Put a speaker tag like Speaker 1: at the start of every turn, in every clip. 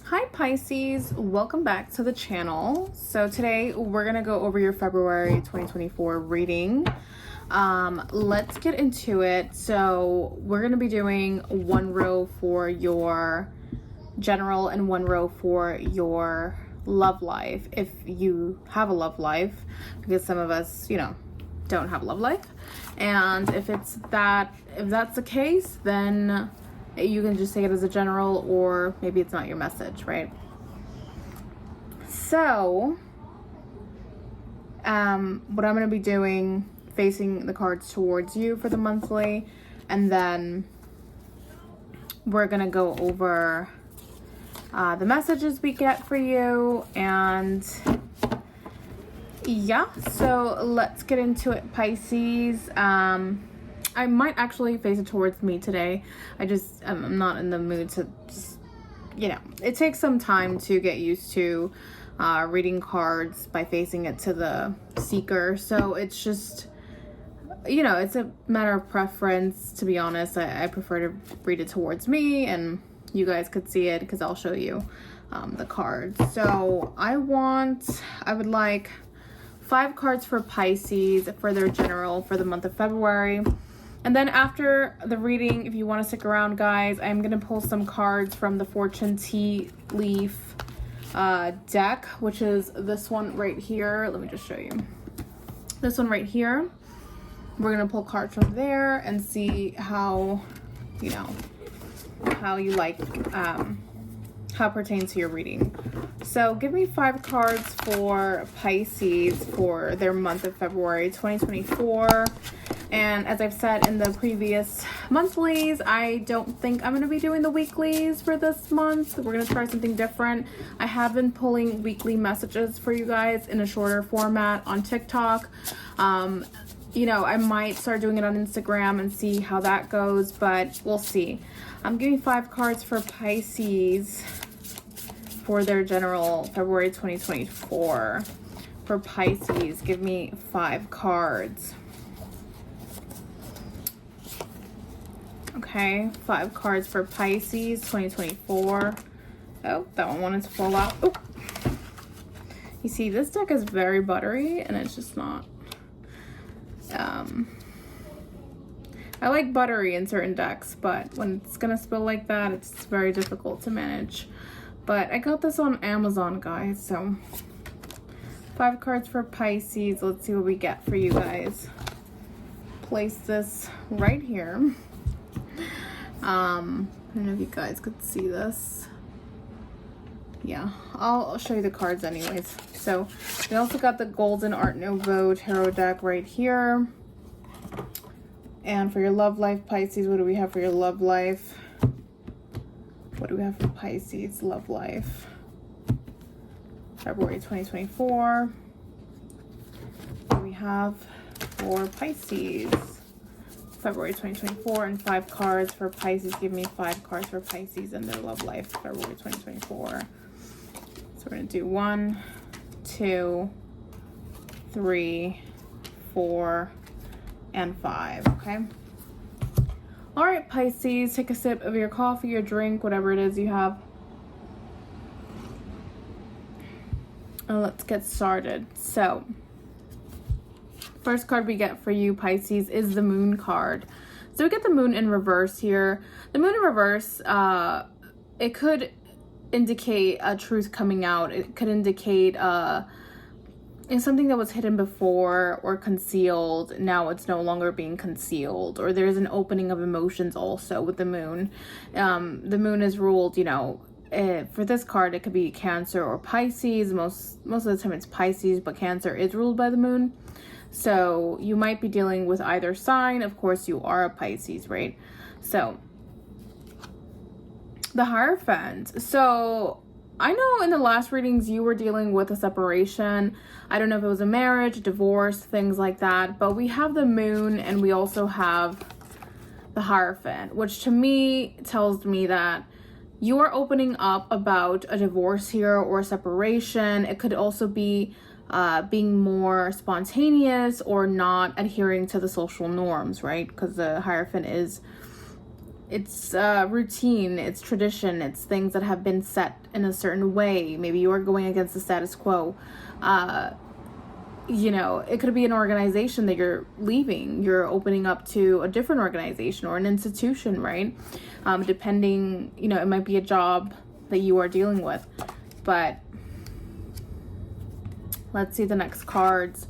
Speaker 1: Hi Pisces, welcome back to the channel. So today we're gonna go over your February 2024 reading. Let's get into it. So we're gonna be doing one row for your general and one row for your love life, if you have a love life, because some of us, don't have a love life. And if that's the case, then you can just take it as a general, or maybe it's not your message, right? So what I'm going to be doing, facing the cards towards you for the monthly, and then we're going to go over the messages we get for you. And yeah, so let's get into it, Pisces. I might actually face it towards me today. I'm not in the mood to just, it takes some time to get used to reading cards by facing it to the seeker. So it's just, it's a matter of preference, to be honest. I prefer to read it towards me, and you guys could see it because I'll show you the cards. So I would like 5 cards for Pisces for their general for the month of February. And then after the reading, if you want to stick around, guys, I'm going to pull some cards from the Fortune Tea Leaf deck, which is this one right here. Let me just show you. This one right here. We're going to pull cards from there and see how, how you like, how it pertains to your reading. So give me 5 cards for Pisces for their month of February 2024. And as I've said in the previous monthlies, I don't think I'm going to be doing the weeklies for this month. We're going to try something different. I have been pulling weekly messages for you guys in a shorter format on TikTok. I might start doing it on Instagram and see how that goes, but we'll see. I'm giving 5 cards for Pisces for their general February 2024. For Pisces, give me 5 cards. Okay, 5 cards for Pisces 2024. Oh, that one wanted to fall out. Oh, you see, this deck is very buttery, and it's just not. I like buttery in certain decks, but when it's gonna spill like that, it's very difficult to manage. But I got this on Amazon, guys. So 5 cards for Pisces. Let's see what we get for you guys. Place this right here. I don't know if you guys could see this. Yeah, I'll show you the cards anyways. So we also got the Golden Art Nouveau Tarot deck right here. And for your love life, Pisces, what do we have for your love life? What do we have for Pisces love life? February 2024. What do we have for Pisces? February 2024, and 5 cards for Pisces. Give me 5 cards for Pisces and their love life, February 2024. So we're going to do 1, 2, 3, 4, and 5, okay? All right, Pisces, take a sip of your coffee or drink, whatever it is you have. And let's get started. So first card we get for you, Pisces, is the Moon card. So we get the Moon in reverse here. The Moon in reverse, it could indicate a truth coming out. It could indicate it's something that was hidden before or concealed. Now it's no longer being concealed. Or there's an opening of emotions also with the Moon. The Moon is ruled, for this card, it could be Cancer or Pisces. Most of the time it's Pisces, but Cancer is ruled by the Moon. So you might be dealing with either sign. Of course, you are a Pisces, right? So the Hierophant. So I know in the last readings you were dealing with a separation. I don't know if it was a marriage, divorce, things like that. But we have the Moon, and we also have the Hierophant, which to me tells me that you are opening up about a divorce here or a separation. It could also be being more spontaneous or not adhering to the social norms, right? Because the Hierophant is it's routine, it's tradition, it's things that have been set in a certain way. Maybe you're going against the status quo. You know, it could be an organization that you're leaving. You're opening up to a different organization or an institution, right? Depending, you know, it might be a job that you are dealing with. But let's see the next cards.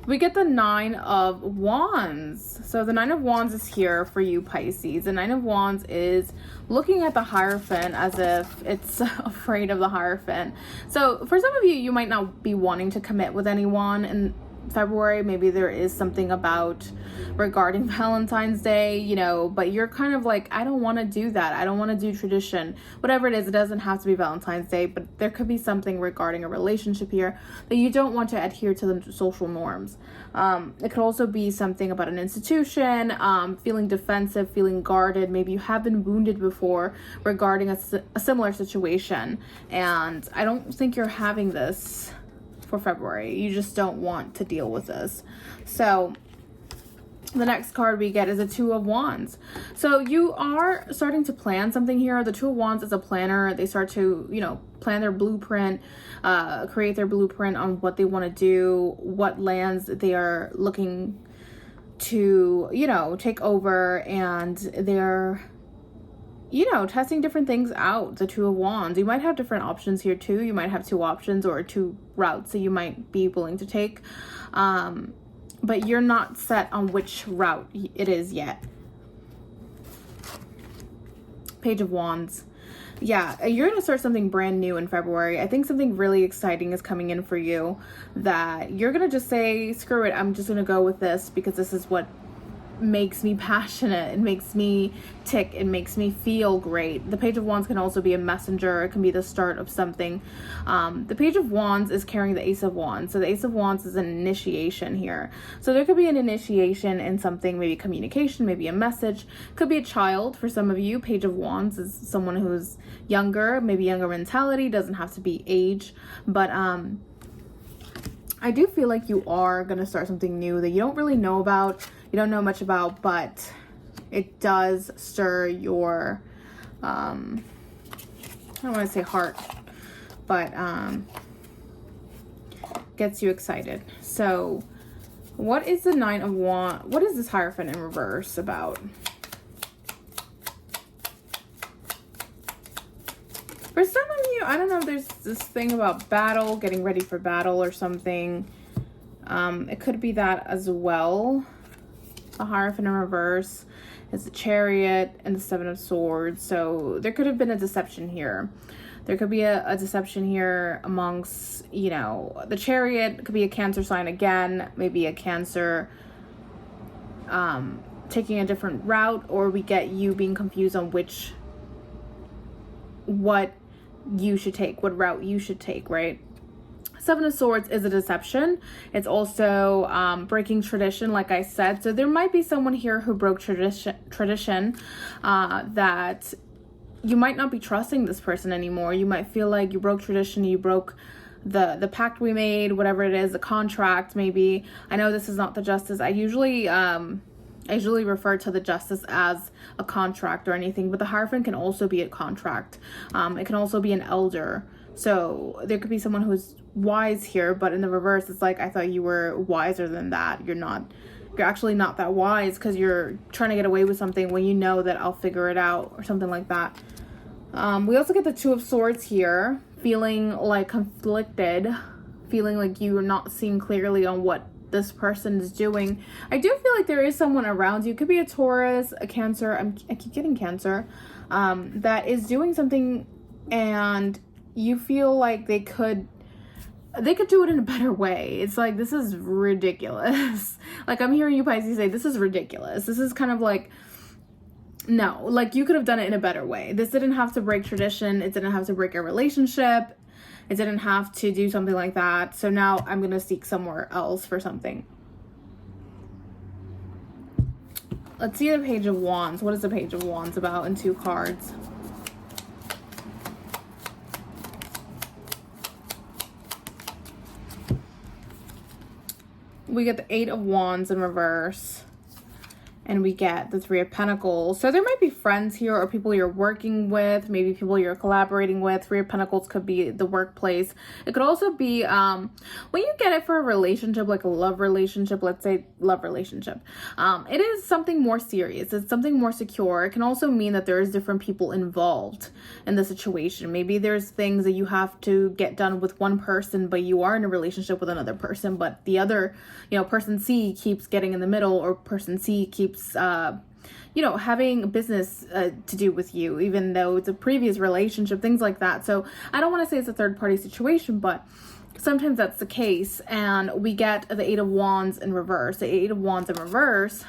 Speaker 1: We get the 9 of Wands. So the 9 of Wands is here for you, Pisces. The 9 of Wands is looking at the Hierophant as if it's afraid of the Hierophant. So for some of you, you might not be wanting to commit with anyone in February. Maybe there is something about regarding Valentine's Day, you know, but you're kind of like, I don't want to do that. I don't want to do tradition. Whatever it is, it doesn't have to be Valentine's Day, but there could be something regarding a relationship here that you don't want to adhere to the social norms. It could also be something about an institution, feeling defensive, feeling guarded. Maybe you have been wounded before regarding a similar situation. And I don't think you're having this for February. You just don't want to deal with this. So the next card we get is a 2 of Wands. So you are starting to plan something here. The 2 of Wands is a planner. They start to, you know, plan their blueprint, create their blueprint on what they want to do, what lands they are looking to, you know, take over, and they're, you know, testing different things out. The 2 of Wands. You might have different options here too. You might have 2 options or 2 routes that you might be willing to take. But you're not set on which route it is yet. Page of Wands. Yeah, you're going to start something brand new in February. I think something really exciting is coming in for you that you're going to just say, screw it, I'm just going to go with this because this is what makes me passionate. It makes me tick. It makes me feel great. The Page of Wands can also be a messenger. It can be the start of something. The Page of Wands is carrying the Ace of Wands. So the Ace of Wands is an initiation here. So there could be an initiation in something, maybe communication, maybe a message. Could be a child for some of you. Page of Wands is someone who's younger, maybe younger mentality. Doesn't have to be age. But I do feel like you are going to start something new that you don't really know about. You don't know much about, but it does stir your, I don't want to say heart, but gets you excited. So what is the 9 of Wands? What is this Hierophant in reverse about? For some of you, I don't know, there's this thing about battle, getting ready for battle or something. It could be that as well. A Hierophant in reverse is the Chariot and the 7 of Swords. So there could have been a deception here. There could be a deception here amongst, you know, the Chariot could be a Cancer sign again, maybe a Cancer taking a different route, or we get you being confused on what you should take, what route you should take, right? 7 of Swords is a deception. It's also breaking tradition, like I said. So there might be someone here who broke tradition that you might not be trusting this person anymore. You might feel like you broke tradition, you broke the pact we made, whatever it is, the contract maybe. I know this is not the Justice. I usually refer to the Justice as a contract or anything, but the Hierophant can also be a contract. It can also be an elder. So there could be someone who's wise here, but in the reverse, it's like, I thought you were wiser than that. You're actually not that wise because you're trying to get away with something when you know that I'll figure it out or something like that. We also get the 2 of Swords here, feeling like conflicted, feeling like you're not seeing clearly on what this person is doing. I do feel like there is someone around you. It could be a Taurus, a Cancer. I keep getting Cancer, that is doing something, and you feel like they could do it in a better way. It's like, this is ridiculous. Like, I'm hearing you Pisces say, this is ridiculous. This is kind of like, no, like, you could have done it in a better way. This didn't have to break tradition. It didn't have to break a relationship. It didn't have to do something like that. So now I'm going to seek somewhere else for something. Let's see the Page of Wands. What is the Page of Wands about in 2 cards? We get the 8 of Wands in reverse. And we get the Three of Pentacles. So there might be friends here or people you're working with, maybe people you're collaborating with. Three of Pentacles could be the workplace. It could also be when you get it for a relationship, like a love relationship, let's say love relationship. It is something more serious. It's something more secure. It can also mean that there's different people involved in the situation. Maybe there's things that you have to get done with one person, but you are in a relationship with another person, but the other, person C keeps getting in the middle, or person C keeps having business to do with you, even though it's a previous relationship, things like that. So I don't want to say it's a third party situation, but sometimes that's the case. And we get the Eight of Wands in reverse. The Eight of Wands in reverse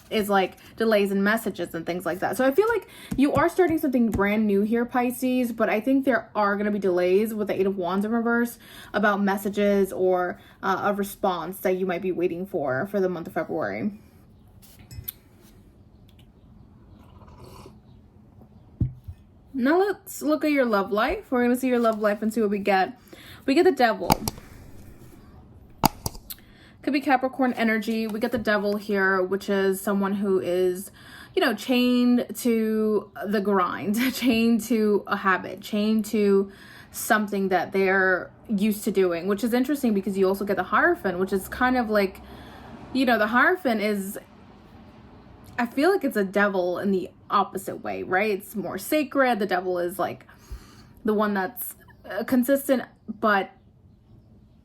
Speaker 1: is like delays in messages and things like that. So I feel like you are starting something brand new here, Pisces, but I think there are going to be delays with the Eight of Wands in reverse about messages or a response that you might be waiting for the month of February. Now let's look at your love life. We're going to see your love life and see what we get. We get the Devil. Could be Capricorn energy. We get the Devil here, which is someone who is, chained to the grind, chained to a habit, chained to something that they're used to doing, which is interesting because you also get the Hierophant, which is kind of like, the Hierophant is, I feel like it's a devil in the opposite way, right? It's more sacred. The devil is like the one that's consistent, but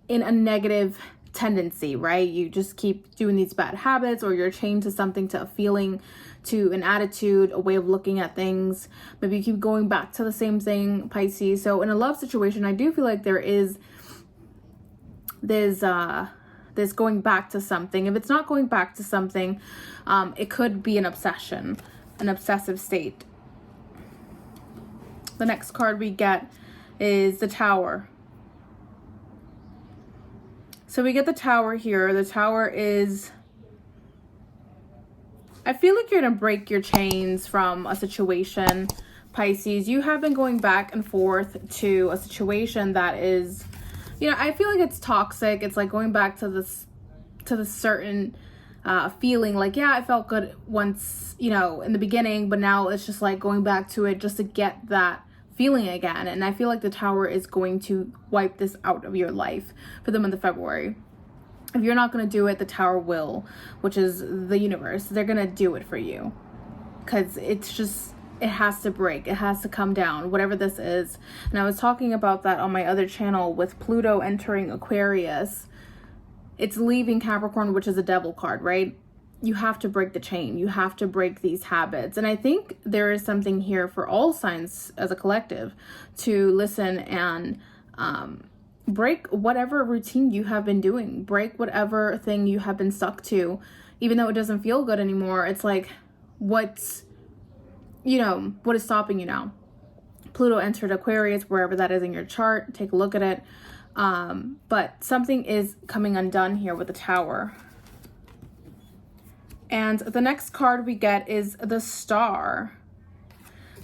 Speaker 1: in a negative tendency, right? You just keep doing these bad habits, or you're chained to something, to a feeling, to an attitude, a way of looking at things. Maybe you keep going back to the same thing, Pisces. So in a love situation, I do feel like there's going back to something. If it's not going back to something, it could be an obsession, an obsessive state. The next card we get is the Tower. So we get the Tower here. The Tower is, I feel like you're going to break your chains from a situation, Pisces. You have been going back and forth to a situation that is, I feel like it's toxic. It's like going back to this certain feeling like, yeah, I felt good once, in the beginning, but now it's just like going back to it just to get that feeling again. And I feel like the Tower is going to wipe this out of your life for the month of February. If you're not going to do it, the Tower will, which is the universe. They're going to do it for you because it's just, it has to break. It has to come down, whatever this is. And I was talking about that on my other channel with Pluto entering Aquarius. It's leaving Capricorn, which is a devil card, right? You have to break the chain. You have to break these habits. And I think there is something here for all signs as a collective to listen and break whatever routine you have been doing. Break whatever thing you have been stuck to, even though it doesn't feel good anymore. It's like, what is stopping you now? Pluto entered Aquarius, wherever that is in your chart. Take a look at it. But something is coming undone here with the Tower. And the next card we get is the Star.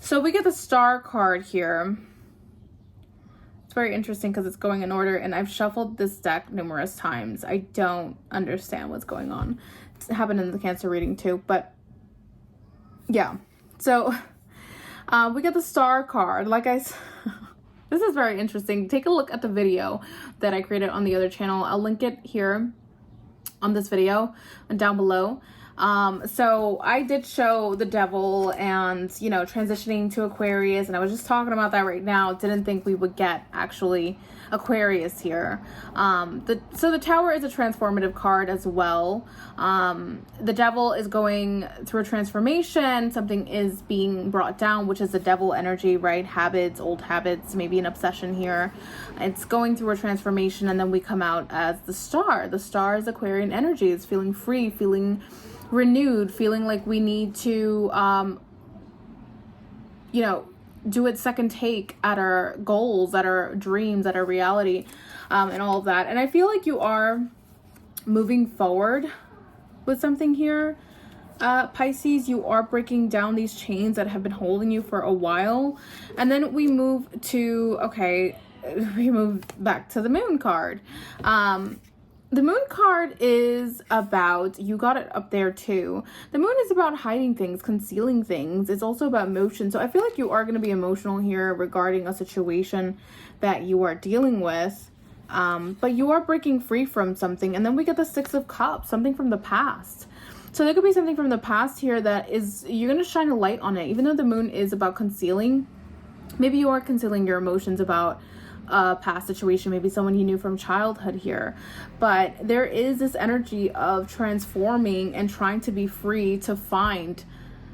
Speaker 1: So we get the Star card here. It's very interesting because it's going in order, and I've shuffled this deck numerous times. I don't understand what's going on. It's happened in the Cancer reading too, but yeah. So we get the Star card. Like this is very interesting. Take a look at the video that I created on the other channel. I'll link it here on this video and down below. So I did show the Devil and, transitioning to Aquarius, and I was just talking about that right now. Didn't think we would get actually Aquarius here. So the Tower is a transformative card as well. The Devil is going through a transformation. Something is being brought down, which is the Devil energy, right? Habits, old habits, maybe an obsession here. It's going through a transformation, and then we come out as the Star. The Star is Aquarian energy. It's feeling free, feeling renewed, feeling like we need to, do its second take at our goals, at our dreams, at our reality, and all of that. And I feel like you are moving forward with something here, Pisces. You are breaking down these chains that have been holding you for a while. And then we move to, we move back to the Moon card. The moon card is about, you got it up there too. The moon is about hiding things, concealing things. It's also about emotion. So I feel like you are going to be emotional here regarding a situation that you are dealing with. But you are breaking free from something. And then we get the Six of Cups, something from the past. So there could be something from the past here that is, you're going to shine a light on it. Even though the moon is about concealing, maybe you are concealing your emotions about a past situation, maybe someone you knew from childhood here. But there is this energy of transforming and trying to be free to find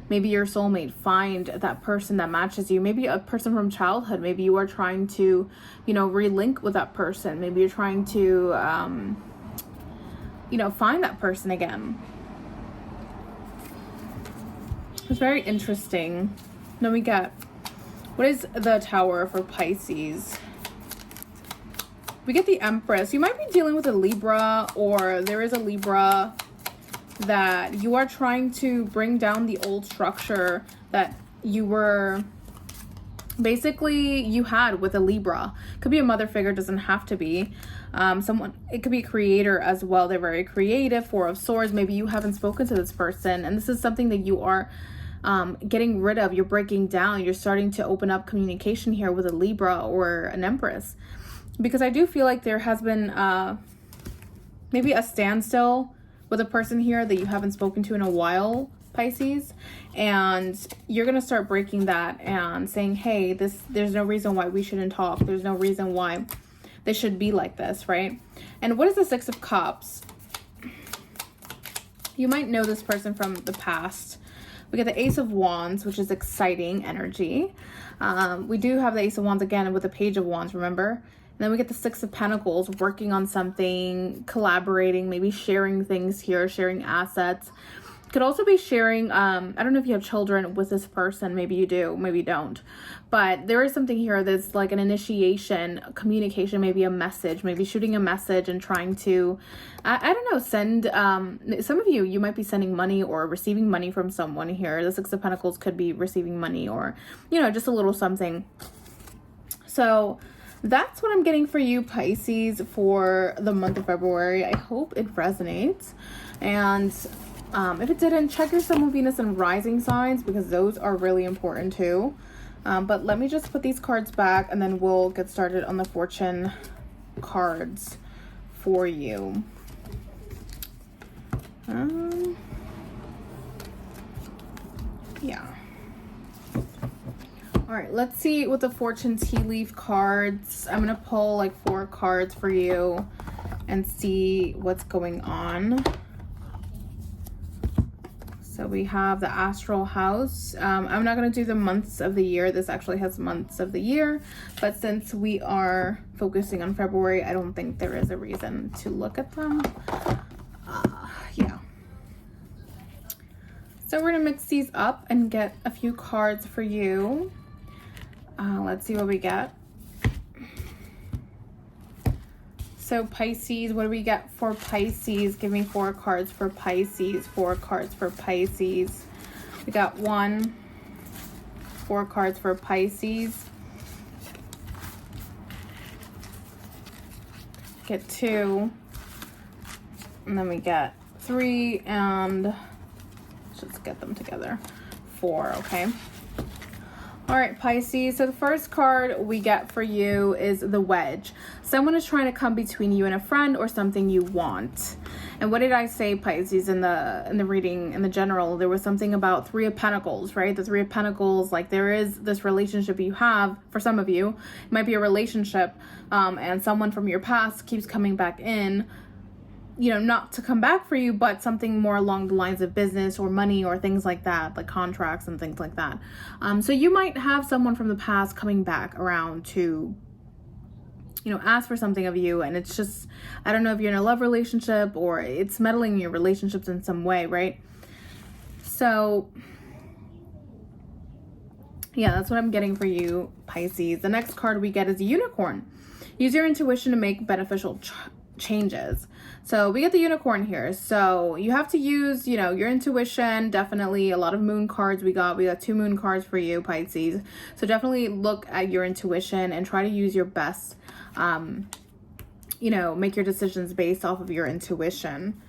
Speaker 1: maybe your soulmate, find that person that matches you, maybe a person from childhood. Maybe you are trying to, you know, relink with that person. Maybe you're trying to, you know, find that person again. It's very interesting. Then we get, what is the Tower for Pisces? We get the Empress. You might be dealing with a Libra, or there is a Libra that you are trying to bring down the old structure that you were basically you had with a Libra. Could be a mother figure, doesn't have to be. Someone, it could be a creator as well. They're very creative. Four of Swords. Maybe you haven't spoken to this person, and this is something that you are getting rid of. You're breaking down. You're starting to open up communication here with a Libra or an Empress. Because I do feel like there has been maybe a standstill with a person here that you haven't spoken to in a while, Pisces. And you're going to start breaking that and saying, hey, there's no reason why we shouldn't talk. There's no reason why this should be like this, right? And what is the Six of Cups? You might know this person from the past. We get the Ace of Wands, which is exciting energy. We do have the Ace of Wands again with the Page of Wands, remember? And then we get the Six of Pentacles, working on something, collaborating, maybe sharing things here, sharing assets. Could also be sharing, I don't know if you have children with this person. Maybe you do, maybe you don't. But there is something here that's like an initiation, communication, maybe a message, maybe shooting a message and trying to, I don't know, send, some of you might be sending money or receiving money from someone here. The Six of Pentacles could be receiving money or, you know, just a little something. So that's what I'm getting for you, Pisces, for the month of February. I hope it resonates. And if it didn't, check your Sun, Moon, Venus, and rising signs, because those are really important too. But let me just put these cards back, and then we'll get started on the fortune cards for you. Yeah. All right, let's see with the fortune tea leaf cards. I'm gonna pull like 4 cards for you and see what's going on. So we have the astral house. I'm not going to do the months of the year. This actually has months of the year. But since we are focusing on February, I don't think there is a reason to look at them. Yeah. So we're going to mix these up and get a few cards for you. Let's see what we get. So Pisces, what do we get for Pisces? Give me 4 cards for Pisces. 4 cards for Pisces. We got 1. 4 cards for Pisces. Get 2. And then we get 3. And let's get them together. 4, okay? All right, Pisces. So the first card we get for you is the Wedge. Someone is trying to come between you and a friend or something you want. And what did I say, Pisces, in the reading, in the general? There was something about 3 of Pentacles, right? The 3 of Pentacles, like there is this relationship you have, for some of you, it might be a relationship, and someone from your past keeps coming back in, you know, not to come back for you, but something more along the lines of business or money or things like that, like contracts and things like that. So you might have someone from the past coming back around to, you know, ask for something of you. And it's just, I don't know if you're in a love relationship or it's meddling in your relationships in some way, right? So yeah, that's what I'm getting for you, Pisces. The next card we get is a Unicorn. Use your intuition to make beneficial changes. So we get the Unicorn here. So you have to use, you know, your intuition. Definitely a lot of moon cards we got 2 moon cards for you, Pisces. So definitely look at your intuition and try to use your best you know, make your decisions based off of your intuition.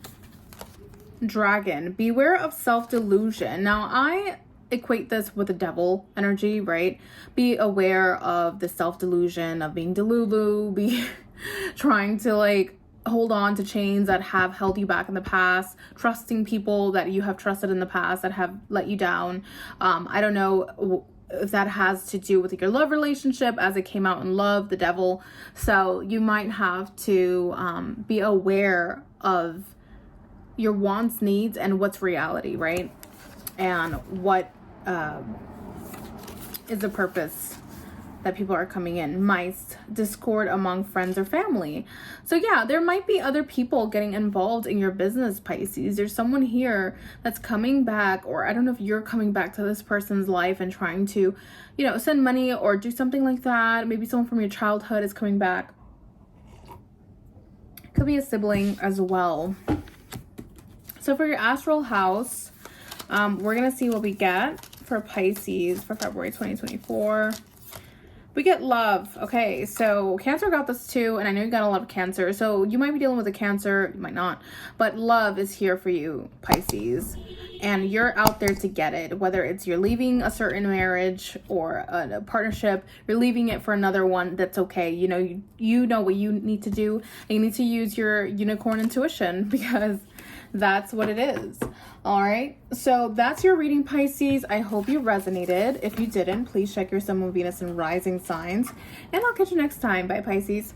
Speaker 1: Dragon, beware of self-delusion. Now, I equate this with the devil energy, right? Be aware of the self-delusion of being delulu, be trying to like hold on to chains that have held you back in the past, trusting people that you have trusted in the past that have let you down. I don't know if that has to do with your love relationship, as it came out in Love, the devil. So you might have to be aware of your wants, needs, and what's reality, right? And what is the purpose that people are coming in. Mice, discord among friends or family. So yeah, there might be other people getting involved in your business, Pisces. There's someone here that's coming back, or I don't know if you're coming back to this person's life and trying to, you know, send money or do something like that. Maybe someone from your childhood is coming back. Could be a sibling as well. So for your astral house, we're going to see what we get for Pisces for February 2024. We get love. Okay, so Cancer got this too, and I know you got a lot of Cancer. So you might be dealing with a Cancer, you might not. But love is here for you, Pisces. And you're out there to get it. Whether it's you're leaving a certain marriage or a partnership, you're leaving it for another one, that's okay. You know, you know what you need to do. And you need to use your unicorn intuition, because that's what it is. All right, so that's your reading, Pisces. I hope you resonated. If you didn't, please check your Sun, Moon, Venus, and rising signs. And I'll catch you next time. Bye, Pisces.